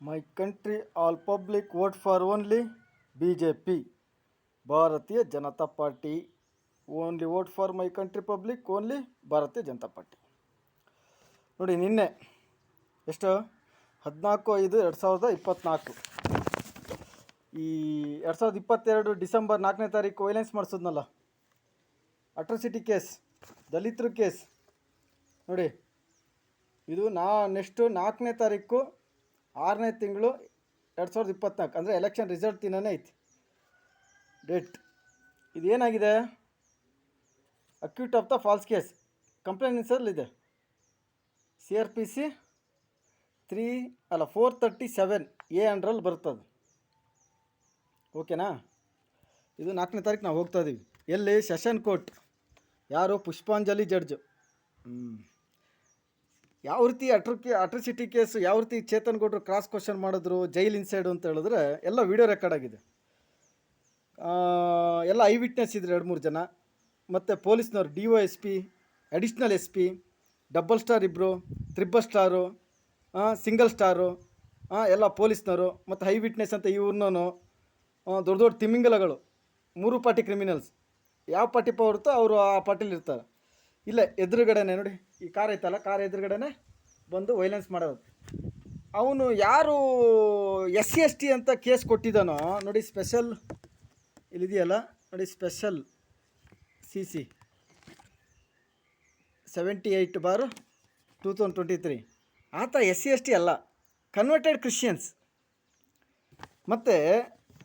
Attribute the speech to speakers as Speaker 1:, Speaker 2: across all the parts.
Speaker 1: My country all public vote for only BJP, ಭಾರತೀಯ Janata party. Only vote for my country public only Bharatiya Janata party. ನೋಡಿ, ನಿನ್ನೆ ಎಷ್ಟು 14/5/2024 ಈ 2022 December 4ನೇ ತಾರೀಕು ವೈಲೆನ್ಸ್ ಮಾಡಿಸೋದ್ನಲ್ಲ, ಅಟ್ರಾಸಿಟಿ ಕೇಸ್, ದಲಿತರ ಕೇಸ್. ನೋಡಿ, ಇದು ನೆಕ್ಸ್ಟು 4ನೇ ತಾರೀಕು 6ನೇ ತಿಂಗಳು 2024, ಅಂದರೆ ಎಲೆಕ್ಷನ್ ರಿಸಲ್ಟ್ ದಿನನೇ ಐತಿ ಡೇಟ್. ಇದೇನಾಗಿದೆ, accused of the false case ಕಂಪ್ಲೇಂಟ್ಸಲ್ಲಿದೆ. CRPC 437A ಅಂಡ್ರಲ್ಲಿ ಬರ್ತದೆ. ಓಕೆನಾ? ಇದು 4ನೇ ತಾರೀಕು ನಾವು ಹೋಗ್ತಾ ಇದ್ದೀವಿ. ಎಲ್ಲಿ? Session court. ಯಾರು? ಪುಷ್ಪಾಂಜಲಿ ಜಡ್ಜು. ಯಾವ ರೀತಿ ಅಟ್ರಾಸಿಟಿ ಕೇಸ್, ಯಾವ ರೀತಿ ಚೇತನ್ ಗೌಡ್ರು ಕ್ರಾಸ್ ಕ್ವಶನ್ ಮಾಡಿದ್ರು, ಜೈಲ್ ಇನ್ಸೈಡು ಅಂತ ಹೇಳಿದ್ರೆ ಎಲ್ಲ ವಿಡಿಯೋ ರೆಕಾರ್ಡ್ ಆಗಿದೆ. ಎಲ್ಲ ಐ ವಿಟ್ನೆಸ್ ಇದ್ರು 2-3 ಜನ, ಮತ್ತು ಪೊಲೀಸ್ನವ್ರು, DOSP, additional SP, double star ಇಬ್ಬರು, ತ್ರಿಬಲ್ ಸ್ಟಾರು, ಸಿಂಗಲ್ ಸ್ಟಾರು, ಎಲ್ಲ ಪೊಲೀಸ್ನವರು, ಮತ್ತು ಐ ವಿಟ್ನೆಸ್ ಅಂತ ಇವ್ರನ್ನೂ ದೊಡ್ಡ ದೊಡ್ಡ ತಿಮಿಂಗಲಗಳು, 3 ಪಾರ್ಟಿ ಕ್ರಿಮಿನಲ್ಸ್. ಯಾವ ಪಾರ್ಟಿ ಪವರ್ ಇರುತ್ತೋ ಅವರು ಆ ಪಾರ್ಟಿಲಿ ಇರ್ತಾರೆ. ಇಲ್ಲೇ ಎದುರುಗಡೆನೆ ನೋಡಿ, ಈ ಕಾರ್ ಐತಲ್ಲ, ಕಾರ್ ಎದುರುಗಡೆನೆ ಬಂದು ವೈಲೆನ್ಸ್ ಮಾಡೋದು. ಅವನು ಯಾರು SC/ST ಅಂತ ಕೇಸ್ ಕೊಟ್ಟಿದ್ದಾನೋ ನೋಡಿ, ಸ್ಪೆಷಲ್ ಇಲ್ಲಿದೆಯಲ್ಲ ನೋಡಿ, ಸ್ಪೆಷಲ್ CC 78/2023. ಆತ SC/ST ಅಲ್ಲ, ಕನ್ವರ್ಟೆಡ್ ಕ್ರಿಶ್ಚಿಯನ್ಸ್. ಮತ್ತು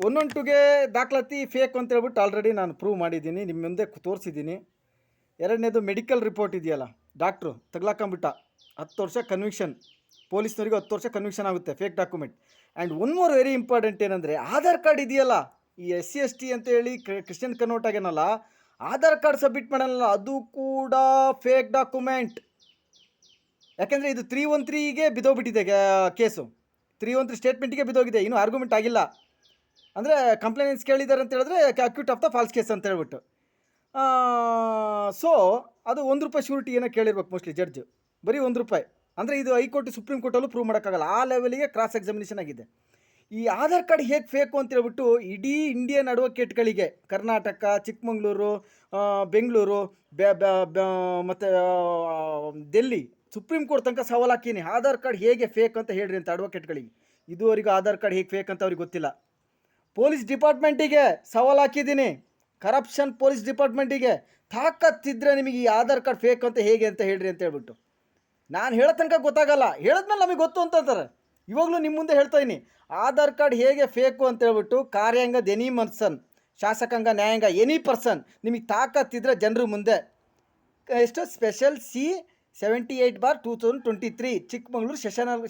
Speaker 1: 112ಗೆ ದಾಖಲಾತಿ ಫೇಕ್ ಅಂತ ಹೇಳ್ಬಿಟ್ಟು ಆಲ್ರೆಡಿ ನಾನು ಪ್ರೂವ್ ಮಾಡಿದ್ದೀನಿ, ನಿಮ್ಮ ಮುಂದೆ ತೋರಿಸಿದ್ದೀನಿ. ಎರಡನೇದು ಮೆಡಿಕಲ್ ರಿಪೋರ್ಟ್ ಇದೆಯಲ್ಲ, ಡಾಕ್ಟ್ರು ತಗ್ಲಾಕೊಂಬಿಟ್ಟ, 10 ವರ್ಷ ಕನ್ವಿಕ್ಷನ್. ಪೊಲೀಸ್ನವರಿಗೆ 10 ವರ್ಷ ಕನ್ವಿಕ್ಷನ್ ಆಗುತ್ತೆ, fake document. And one more very important ಏನಂದರೆ, ಆಧಾರ್ ಕಾರ್ಡ್ ಇದೆಯಲ್ಲ, ಈ SC/ST ಅಂತೇಳಿ ಕ್ರಿಶ್ಚಿಯನ್ ಕನ್ವರ್ಟ್ ಆಗ್ಯಾನಲ್ಲ, ಆಧಾರ್ ಕಾರ್ಡ್ ಸಬ್ಮಿಟ್ ಮಾಡೋಲ್ಲ, ಅದು ಕೂಡ ಫೇಕ್ ಡಾಕ್ಯುಮೆಂಟ್. ಯಾಕೆಂದರೆ ಇದು 313ಗೆ ಬಿದ್ದೋಗ್ಬಿಟ್ಟಿದೆ ಕೇಸು, 313 ಸ್ಟೇಟ್ಮೆಂಟಿಗೆ ಬಿದ್ದೋಗಿದೆ, ಇನ್ನೂ ಆರ್ಗ್ಯುಮೆಂಟ್ ಆಗಿಲ್ಲ. ಅಂದರೆ ಕಂಪ್ಲೇಂಟ್ಸ್ ಕೇಳಿದ್ದಾರೆ ಅಂತ ಹೇಳಿದ್ರೆ acute of the false case ಅಂತ ಹೇಳ್ಬಿಟ್ಟು. ಸೊ ಅದು ₹1 ಶ್ಯೂರಿಟಿ ಏನೋ ಕೇಳಿರ್ಬೇಕು ಮೋಸ್ಟ್ಲಿ ಜಡ್ಜ್, ಬರೀ ₹1. ಅಂದರೆ ಇದು ಹೈಕೋರ್ಟ್, ಸುಪ್ರೀಂ ಕೋರ್ಟಲ್ಲೂ ಪ್ರೂವ್ ಮಾಡೋಕ್ಕಾಗಲ್ಲ, ಆ ಲೆವೆಲಿಗೆ ಕ್ರಾಸ್ ಎಕ್ಸಾಮಿನೇಷನ್ ಆಗಿದೆ. ಈ ಆಧಾರ್ ಕಾರ್ಡ್ ಹೇಗೆ ಫೇಕು ಅಂತ ಹೇಳ್ಬಿಟ್ಟು ಇಡೀ ಇಂಡಿಯನ್ ಅಡ್ವೊಕೇಟ್ಗಳಿಗೆ, ಕರ್ನಾಟಕ, ಚಿಕ್ಕಮಂಗ್ಳೂರು, ಬೆಂಗಳೂರು, ಮತ್ತು ಡೆಲ್ಲಿ, ಸುಪ್ರೀಂ ಕೋರ್ಟ್ ತನಕ ಸವಾಲು ಹಾಕೀನಿ, ಆಧಾರ್ ಕಾರ್ಡ್ ಹೇಗೆ ಫೇಕ್ ಅಂತ ಹೇಳ್ರಿ ಅಂತ ಅಡ್ವೊಕೇಟ್ಗಳಿಗೆ. ಇದುವರೆಗೂ ಆಧಾರ್ ಕಾರ್ಡ್ ಹೇಗೆ ಫೇಕ್ ಅಂತ ಅವ್ರಿಗೆ ಗೊತ್ತಿಲ್ಲ. ಪೊಲೀಸ್ ಡಿಪಾರ್ಟ್ಮೆಂಟಿಗೆ ಸವಾಲು ಹಾಕಿದ್ದೀನಿ, ಕರಪ್ಷನ್ ಪೊಲೀಸ್ ಡಿಪಾರ್ಟ್ಮೆಂಟಿಗೆ, ತಾಕತ್ತಿದ್ರೆ ನಿಮಗೆ ಈ ಆಧಾರ್ ಕಾರ್ಡ್ ಫೇಕ್ ಅಂತ ಹೇಗೆ ಅಂತ ಹೇಳ್ರಿ ಅಂತ ಹೇಳ್ಬಿಟ್ಟು. ನಾನು ಹೇಳೋ ತನಕ ಗೊತ್ತಾಗಲ್ಲ, ಹೇಳಿದ್ಮೇಲೆ ನಮಗೆ ಗೊತ್ತು ಅಂತಾರೆ. ಇವಾಗಲೂ ನಿಮ್ಮ ಮುಂದೆ ಹೇಳ್ತಾ ಇದ್ದೀನಿ, ಆಧಾರ್ ಕಾರ್ಡ್ ಹೇಗೆ ಫೇಕು ಅಂತ ಹೇಳ್ಬಿಟ್ಟು ಕಾರ್ಯಾಂಗದ ಎನಿ ಪರ್ಸನ್, ಶಾಸಕಾಂಗ, ನ್ಯಾಯಾಂಗ, ಎನಿ ಪರ್ಸನ್ ನಿಮಗೆ ತಾಕತ್ತಿದ್ರೆ ಜನರ ಮುಂದೆ. ಎಷ್ಟು? Special C 78/2023 Chikmagalur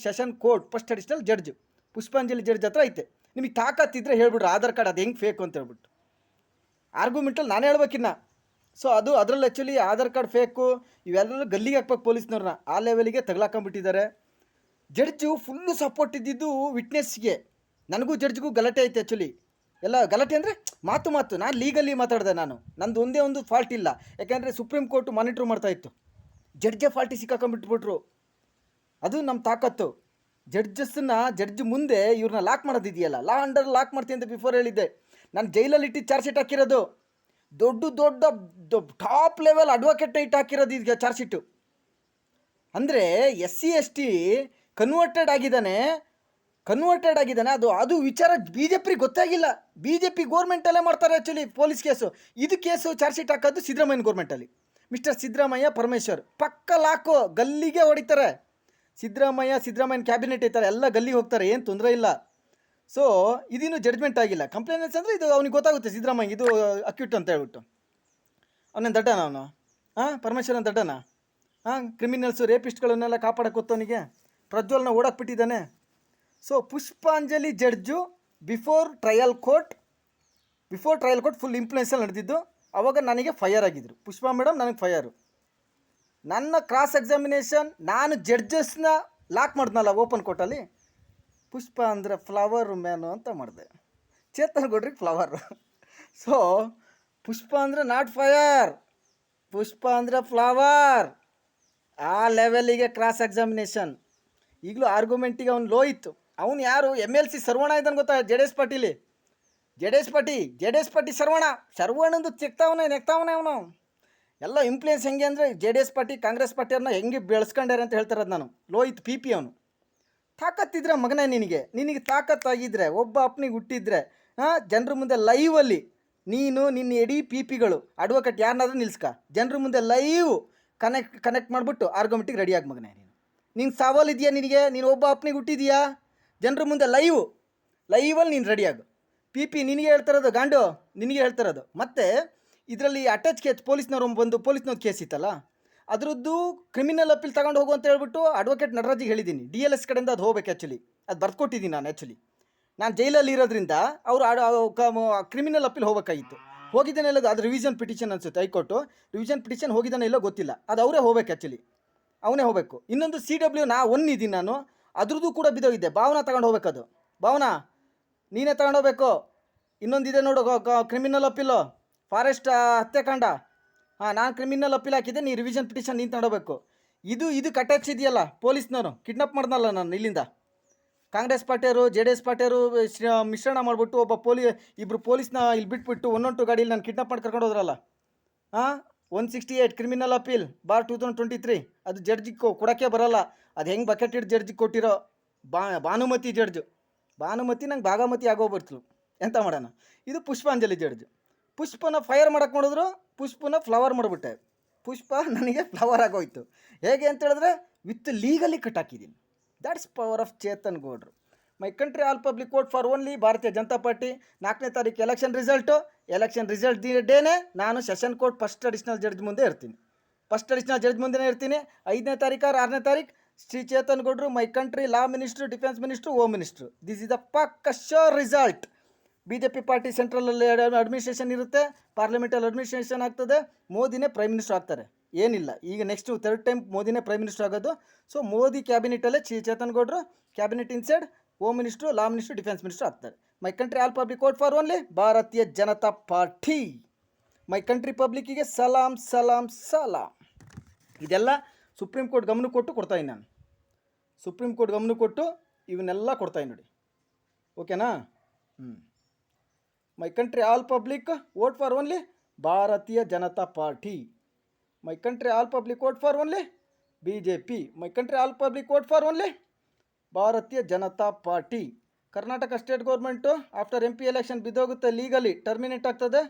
Speaker 1: session court first additional judge Pushpanjali judge ಹತ್ರ ಐತೆ. ನಿಮಗೆ ತಾಕತ್ತಿದ್ರೆ ಹೇಳ್ಬಿಡ್ರಿ ಆಧಾರ್ ಕಾರ್ಡ್ ಅದು ಹೆಂಗೆ ಫೇಕು ಅಂತ ಹೇಳ್ಬಿಟ್ಟು. ಆರ್ಗ್ಯುಮೆಂಟಲ್ಲಿ ನಾನು ಹೇಳ್ಬೇಕಿನ್ನ. ಸೊ ಅದರಲ್ಲಿ ಆ್ಯಕ್ಚುಲಿ ಆಧಾರ್ ಕಾರ್ಡ್ ಫೇಕು ಇವೆಲ್ಲರೂ ಗಲ್ಲಿಗೆ ಹಾಕ್ಬೇಕು ಪೊಲೀಸ್ನವ್ರನ್ನ, ಆ ಲೆವೆಲಿಗೆ ತಗ್ಲಾಕೊಂಬಿಟ್ಟಿದ್ದಾರೆ. ಜಡ್ಜು ಫುಲ್ಲು ಸಪೋರ್ಟ್ ಇದ್ದಿದ್ದು ವಿಟ್ನೆಸ್ಗೆ. ನನಗೂ ಜಡ್ಜ್ಗೂ ಗಲಾಟೆ ಐತೆ ಆ್ಯಕ್ಚುಲಿ, ಎಲ್ಲ ಗಲಾಟೆ ಅಂದರೆ ಮಾತು. ನಾನು ಲೀಗಲಿ ಮಾತಾಡಿದೆ, ನಂದು ಒಂದೇ ಒಂದು ಫಾಲ್ಟ್ ಇಲ್ಲ. ಯಾಕೆಂದರೆ ಸುಪ್ರೀಂ ಕೋರ್ಟು ಮಾನಿಟ್ರ್ ಮಾಡ್ತಾಯಿತ್ತು, ಜಡ್ಜೇ ಫಾಲ್ಟಿ ಸಿಕ್ಕಾಕೊಂಡ್ಬಿಟ್ಬಿಟ್ರು. ಅದು ನಮ್ಮ ತಾಕತ್ತು. ಜಡ್ಜ್ ಮುಂದೆ ಇವ್ರನ್ನ ಲಾಕ್ ಮಾಡೋದಿದೆಯಲ್ಲ, ಲಾ ಅಂಡರ್ ಲಾಕ್ ಮಾಡ್ತೀನಿ ಅಂತ ಬಿಫೋರ್ ಹೇಳಿದ್ದೆ. ನಾನು ಜೈಲಲ್ಲಿ ಇಟ್ಟು ಚಾರ್ಜ್ ಶೀಟ್ ಹಾಕಿರೋದು, ದೊಡ್ಡ ಟಾಪ್ ಲೆವೆಲ್ ಅಡ್ವೊಕೇಟ್ನ ಇಟ್ಟು ಹಾಕಿರೋದು ಈಗ ಚಾರ್ಜ್ ಶೀಟು. ಅಂದರೆ SC/ST ಕನ್ವರ್ಟೆಡ್ ಆಗಿದ್ದಾನೆ. ಅದು ವಿಚಾರ BJP ಗೊತ್ತಾಗಿಲ್ಲ. BJP ಗೋರ್ಮೆಂಟಲ್ಲೇ ಮಾಡ್ತಾರೆ ಆ್ಯಕ್ಚುಲಿ ಪೊಲೀಸ್ ಕೇಸು. ಇದು ಕೇಸು ಚಾರ್ಜ್ ಶೀಟ್ ಹಾಕೋದು ಸಿದ್ದರಾಮಯ್ಯನ ಗೋರ್ಮೆಂಟಲ್ಲಿ. ಮಿಸ್ಟರ್ ಸಿದ್ದರಾಮಯ್ಯ ಪರಮೇಶ್ವರ್ ಪಕ್ಕ ಲಾಕು, ಗಲ್ಲಿಗೆ ಹೊಡಿತಾರೆ. ಸಿದ್ದರಾಮಯ್ಯನ ಕ್ಯಾಬಿನೆಟ್ ಐತಾರೆ, ಎಲ್ಲ ಗಲ್ಲಿಗೆ ಹೋಗ್ತಾರೆ, ಏನು ತೊಂದರೆ ಇಲ್ಲ. ಸೊ ಇದಿನ್ನೂ ಜಡ್ಜ್ಮೆಂಟ್ ಆಗಿಲ್ಲ. ಕಂಪ್ಲೇಂಟ್ಸ್ ಅಂದರೆ ಇದು ಅವ್ನಿಗೆ ಗೊತ್ತಾಗುತ್ತೆ, ಸಿದ್ದರಾಮಯ್ಯ ಇದು ಅಕ್ಯೂಟ್ ಅಂತ ಹೇಳ್ಬಿಟ್ಟು. ಅವನೇನು ದಡ್ಡನ ಅವನು? ಪರಮೇಶ್ವರನ ದಡ್ಡನ? ಕ್ರಿಮಿನಲ್ಸು, ರೇಪಿಸ್ಟ್ಗಳನ್ನೆಲ್ಲ ಕಾಪಾಡಕ್ಕೆ ಗೊತ್ತವನಿಗೆ. ಪ್ರಜ್ವಲ್ನ ಓಡಾಕ್ಬಿಟ್ಟಿದ್ದಾನೆ. So Pushpanjali judge before trial court full ಇನ್ಫ್ಲೂಯೆನ್ಸಲ್ಲಿ ನಡೆದಿದ್ದು. ಆವಾಗ ನನಗೆ ಫೈರ್ ಆಗಿದ್ರು, ಪುಷ್ಪಾ ಮೇಡಮ್ ನನಗೆ ಫೈರು. ನನ್ನ ಕ್ರಾಸ್ ಎಕ್ಸಾಮಿನೇಷನ್, ನಾನು ಜಡ್ಜಸ್ನ ಲಾಕ್ ಮಾಡಿದ್ನಲ್ಲ ಓಪನ್ ಕೋರ್ಟಲ್ಲಿ, ಪುಷ್ಪ ಅಂದರೆ ಫ್ಲವರು ಮ್ಯಾನು ಅಂತ ಮಾಡಿದೆ, ಚೇತನ್ ಗೌಡ್ರಿಗೆ ಫ್ಲವರು. ಸೊ ಪುಷ್ಪ ಅಂದರೆ ನಾಟ್ ಫೈರ್, ಪುಷ್ಪ ಅಂದರೆ ಫ್ಲವರ್. ಆ ಲೆವೆಲಿಗೆ ಕ್ರಾಸ್ ಎಕ್ಸಾಮಿನೇಷನ್. ಈಗಲೂ ಆರ್ಗ್ಯುಮೆಂಟಿಗೆ ಅವ್ನು ಲೋ ಇತ್ತು. ಅವನು ಯಾರು MLC ಸರ್ವಣ ಇದ್ದಾನೆ ಗೊತ್ತಾ, ಜೆ ಡಿ ಎಸ್ ಪಾರ್ಟಿ ಸರ್ವಣಂದು ನೆಕ್ತಾವನೆ ಅವನು. ಎಲ್ಲ ಇನ್ಫ್ಲೂಯೆನ್ಸ್ ಹೆಂಗೆ ಅಂದರೆ J D S party Congress ಪಾರ್ಟಿಯವ್ರನ್ನ ಹೆಂಗೆ ಬೆಳೆಸ್ಕೊಂಡ್ಯಾರೆ ಅಂತ ಹೇಳ್ತಾರದು ನಾನು. ಲೋಹಿತ್ ಪಿ ಅವನು. ತಾಕತ್ತಿದ್ರೆ ಮಗನೇ, ನಿನಗೆ ತಾಕತ್ತಾಗಿದ್ದರೆ, ಒಬ್ಬ ಅಪ್ಪನಿಗೆ ಹುಟ್ಟಿದ್ರೆ ಜನರ ಮುಂದೆ ಲೈವಲ್ಲಿ ನಿನ್ನ ಎಡೀ ಪಿಗಳು ಅಡ್ವೊಕೇಟ್ ಯಾರನ್ನಾದ್ರೂ ನಿಲ್ಸ್ಕ, ಜನರ ಮುಂದೆ ಲೈವ್ ಕನೆಕ್ಟ್ ಮಾಡಿಬಿಟ್ಟು ಆರ್ಗ್ಯುಮೆಂಟಿಗೆ ರೆಡಿಯಾಗಿ ಮಗನೇ. ನಿಂಗೆ ಸವಾಲು ಇದೆಯಾ? ನೀನು ಒಬ್ಬ ಅಪ್ಪನಿಗೆ ಹುಟ್ಟಿದೀಯಾ? ಜನರ ಮುಂದೆ ಲೈವಲ್ಲಿ ನೀನು ರೆಡಿಯಾಗು. ಪಿ ನಿನಗೆ ಹೇಳ್ತಾರದು, ಗಾಂಡು ನಿನಗೆ ಹೇಳ್ತಾರದು. ಮತ್ತು ಇದರಲ್ಲಿ ಅಟ್ಯಾಚ್ ಕೇಸ್ ಪೊಲೀಸ್ನವ್ರು ಕೇಸ್ ಇತ್ತಲ್ಲ, ಅದರದ್ದು ಕ್ರಿಮಿನಲ್ ಅಪೀಲ್ ತಗೊಂಡು ಹೋಗು ಅಂತ ಹೇಳ್ಬಿಟ್ಟು ಅಡ್ವೊಕೇಟ್ ನಟರಾಜಿಗೆ ಹೇಳಿದ್ದೀನಿ. DLS ಕಡೆಯಿಂದ ಅದು ಹೋಗ್ಬೇಕು. ಅದು ಬರ್ಕೊಟ್ಟಿದ್ದೀನಿ ನಾನು. ನಾನು ಜೈಲಲ್ಲಿ ಇರೋದ್ರಿಂದ ಅವರು ಕ್ರಿಮಿನಲ್ ಅಪೀಲ್ ಹೋಗ್ಬೇಕಾಗಿತ್ತು. ಹೋಗಿದ್ದಾನೆ ಇಲ್ಲ, ಅದು ರಿವಿಷನ್ ಪಿಟಿಷನ್ ಅನಿಸುತ್ತೆ, ಹೈಕೋರ್ಟು ರಿವಿಷನ್ ಪಿಟಿಷನ್ ಹೋಗಿದ್ದಾನೆ ಇಲ್ಲೋ ಗೊತ್ತಿಲ್ಲ. ಅದು ಅವರೇ ಹೋಗ್ಬೇಕು. ಅವನೇ ಹೋಗಬೇಕು. ಇನ್ನೊಂದು CW ಒನ್ ಇದ್ದೀನಿ ನಾನು, ಅದ್ರದ್ದು ಕೂಡ ಬಿದ್ದೋಗಿದ್ದೆ. ಭಾವನಾ ತಗೊಂಡು ಹೋಗ್ಬೇಕದು. ಭಾವನಾ ನೀನೇ ತಗೊಂಡು ಹೋಗ್ಬೇಕು. ಇನ್ನೊಂದಿದೆ ನೋಡು, ಕ್ರಿಮಿನಲ್ ಅಪೀಲು, ಫಾರೆಸ್ಟ್ ಹತ್ಯಾಕಾಂಡ. ನಾನು ಕ್ರಿಮಿನಲ್ ಅಪೀಲ್ ಹಾಕಿದ್ದೆ, ನೀ ರಿವಿಷನ್ ಪಿಟಿಷನ್ ನೀನು ತಗೊಂಡೋಗ್ಬೇಕು. ಇದು ಅಟ್ಯಾಚ್ ಇದೆಯಲ್ಲ, ಪೊಲೀಸ್ನವರು ಕಿಡ್ನಾಪ್ ಮಾಡ್ದಲ್ಲ ನಾನು ಇಲ್ಲಿಂದ. ಕಾಂಗ್ರೆಸ್ ಪಾರ್ಟಿಯವರು JDS ಪಾರ್ಟಿಯವರು ಮಿಶ್ರಣ ಮಾಡಿಬಿಟ್ಟು ಇಬ್ಬರು ಪೊಲೀಸ್ನ ಇಲ್ಲಿ ಬಿಟ್ಬಿಟ್ಟು 112 ಗಾಡಿಯಲ್ಲಿ ನಾನು ಕಿಡ್ನಾಪ್ ಮಾಡಿ ಕರ್ಕೊಂಡು ಹೋದ್ರಲ್ಲ. 168 ಕ್ರಿಮಿನಲ್ ಅಪೀಲ್ ಬಾರ್ 2023. ಅದು ಜಡ್ಜಿಗೆ ಕೊಡೋಕ್ಕೆ ಬರೋಲ್ಲ. ಅದು ಹೆಂಗೆ ಬಕೆಟ್ ಇಟ್ಟು ಜಡ್ಜಿಗೆ ಕೊಟ್ಟಿರೋ ಭಾನುಮತಿ ಜಡ್ಜು. ಭಾನುಮತಿ ನಂಗೆ ಭಾಗಮತಿ ಆಗೋಗ್ಬಿಡ್ತು. ಎಂತ ಮಾಡೋಣ. ಇದು ಪುಷ್ಪಾಂಜಲಿ ಜಡ್ಜು. ಪುಷ್ಪನ ಫೈರ್ ಮಾಡೋಕ್ಕೆ ಮಾಡಿದ್ರು, ಪುಷ್ಪನ ಫ್ಲವರ್ ಮಾಡಿಬಿಟ್ಟೆ. ಪುಷ್ಪ ನನಗೆ ಫ್ಲವರ್ ಆಗೋಯ್ತು. ಹೇಗೆ ಅಂತ ಹೇಳಿದ್ರೆ ವಿತ್ ಲೀಗಲಿ ಕಟ್ ಹಾಕಿದ್ದೀನಿ. ದ್ಯಾಟ್ಸ್ ಪವರ್ ಆಫ್ ಚೇತನ್ ಗೌಡ್ರು. My country all public vote for only Bharatiya Janata party. 4ನೇ ತಾರೀಕು ಎಲೆಕ್ಷನ್ ರಿಸಲ್ಟ್ ಡೇನೆ ನಾನು session court first additional judge ಮುಂದೆ ಇರ್ತೀನಿ. 5ನೇ ತಾರೀಕು 6ನೇ ತಾರೀಕು ಶ್ರೀ ಚೇತನ್ ಗೌಡ್ರು, my country law minister, defence minister, home minister. This is the ಪಕ್ಕ ಶೋರ್ ರಿಸಲ್ಟ್. BJP ಪಾರ್ಟಿ ಸೆಂಟ್ರಲಲ್ಲಿ ಅಡ್ಮಿನಿಸ್ಟ್ರೇಷನ್ ಇರುತ್ತೆ, ಪಾರ್ಲಿಮೆಂಟಲ್ಲಿ ಅಡ್ಮಿನಿಸ್ಟ್ರೇಷನ್ ಆಗ್ತದೆ, ಮೋದಿನೇ ಪ್ರೈಮ್ ಮಿನಿಸ್ಟರ್ ಆಗ್ತಾರೆ. ಏನಿಲ್ಲ, ಈಗ ನೆಕ್ಸ್ಟ್ 3rd ಟೈಮ್ ಮೋದಿನೇ ಪ್ರೈಮ್ ಮಿನಿಸ್ಟರ್ ಆಗೋದು. ಸೊ ಮೋದಿ ಕ್ಯಾಬಿನೆಟಲ್ಲೇ ಚೇತನ್ ಗೌಡ್ರು cabinet inside home minister, law minister, defence minister ಆಗ್ತಾರೆ. My country all public vote for only Bharatiya Janata party. My country ಪಬ್ಲಿಕ್ಕಿಗೆ ಸಲಾಂ. ಇದೆಲ್ಲ ಸುಪ್ರೀಂ ಕೋರ್ಟ್ ಗಮನಕ್ಕೆ ಕೊಟ್ಟು ಕೊಡ್ತಾಯಿನಿ ನಾನು. ಸುಪ್ರೀಂ ಕೋರ್ಟ್ ಗಮನಕ್ಕೆ ಕೊಟ್ಟು ಇವನ್ನೆಲ್ಲ ಕೊಡ್ತಾಯಿನಿ ನೋಡಿ. ಓಕೆನಾ? My country all public vote for only Bharatiya Janata party. My country all public vote for only BJP. My country all public vote for only Bharatiya Janata party. Karnataka state government after MP election ಬಿದ್ದೋಗುತ್ತೆ, legally terminate ಆಗ್ತದೆ.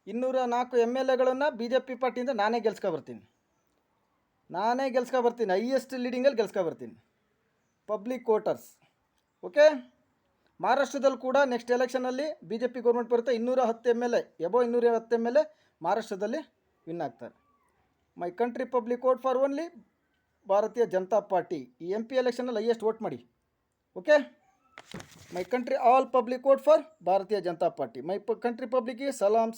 Speaker 1: 204 MLAಗಳನ್ನು BJP ಪಾರ್ಟಿಯಿಂದ ನಾನೇ ಗೆಲ್ಸ್ಕೊಬರ್ತೀನಿ. Highest ಲೀಡಿಂಗಲ್ಲಿ ಗೆಲ್ಸ್ಕೊಬರ್ತೀನಿ. Public voters. Okay. ಮಹಾರಾಷ್ಟ್ರದಲ್ಲಿ ಕೂಡ ನೆಕ್ಸ್ಟ್ ಎಲೆಕ್ಷನಲ್ಲಿ BJP ಗೌರ್ಮೆಂಟ್ ಬರುತ್ತೆ. 210 MLA, 210 MLA ಮಹಾರಾಷ್ಟ್ರದಲ್ಲಿ ವಿನ್ ಆಗ್ತಾರೆ. My country public vote for only Bharatiya Janata party. ಈ MP ಎಲೆಕ್ಷನಲ್ಲಿ ಹೈಯೆಸ್ಟ್ ವೋಟ್ ಮಾಡಿ. Okay. My country all public vote for Bharatiya Janata party. My country ಪಬ್ಲಿಕ್ಗೆ ಸಲಾಂ.